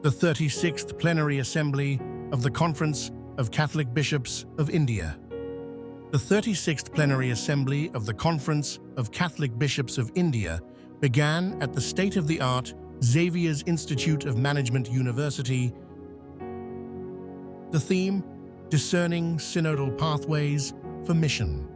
the 36th Plenary Assembly of the Conference of Catholic Bishops of India. The 36th Plenary Assembly of the Conference of Catholic Bishops of India began at the state-of-the-art Xavier's Institute of Management University. The theme, Discerning Synodal Pathways for Mission.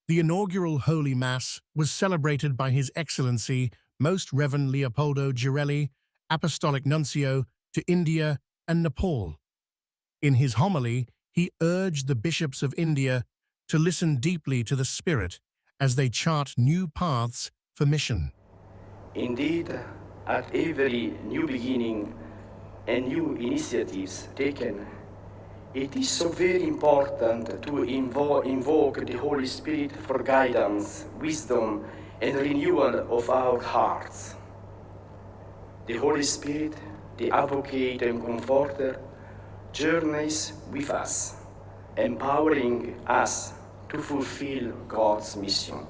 The inaugural Holy Mass was celebrated by His Excellency Most Reverend Leopoldo Girelli, Apostolic Nuncio to India and Nepal. In his homily, he urged the bishops of India to listen deeply to the Spirit as they chart new paths for mission. Indeed, at every new beginning and new initiatives taken, it is so very important to invoke the Holy Spirit for guidance, wisdom, and renewal of our hearts. The Holy Spirit, the advocate and comforter, journeys with us, empowering us to fulfill God's mission.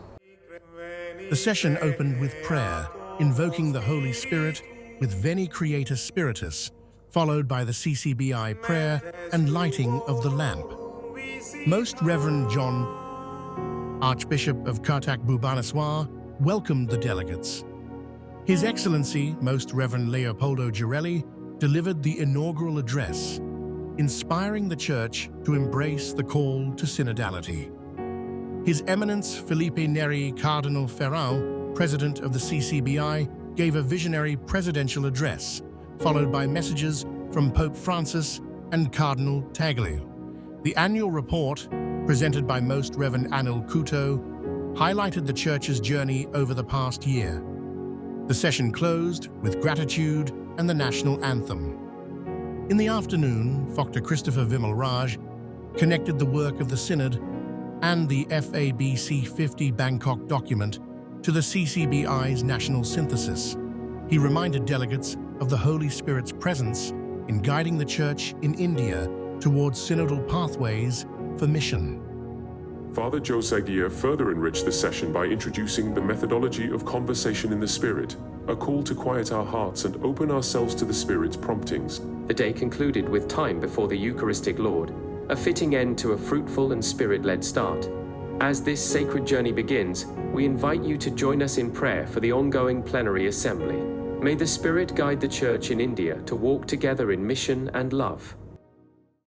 The session opened with prayer, invoking the Holy Spirit with Veni Creator Spiritus, followed by the CCBI prayer and lighting of the lamp. Most Reverend John, Archbishop of Cuttack Bhubaneswar, welcomed the delegates. His Excellency, Most Reverend Leopoldo Girelli, delivered the inaugural address, inspiring the Church to embrace the call to synodality. His Eminence Felipe Neri Cardinal Ferrao, President of the CCBI, gave a visionary presidential address, followed by messages from Pope Francis and Cardinal Taglio. The annual report, presented by Most Reverend Anil Kuto, highlighted the Church's journey over the past year. The session closed with gratitude and the national anthem. In the afternoon, Dr. Christopher Vimal Raj connected the work of the Synod and the FABC 50 Bangkok document to the CCBI's national synthesis. He reminded delegates of the Holy Spirit's presence in guiding the Church in India towards synodal pathways for mission. Father Joe Sagia further enriched the session by introducing the methodology of conversation in the Spirit, a call to quiet our hearts and open ourselves to the Spirit's promptings. The day concluded with time before the Eucharistic Lord, a fitting end to a fruitful and Spirit-led start. As this sacred journey begins, we invite you to join us in prayer for the ongoing Plenary Assembly. May the Spirit guide the Church in India to walk together in mission and love.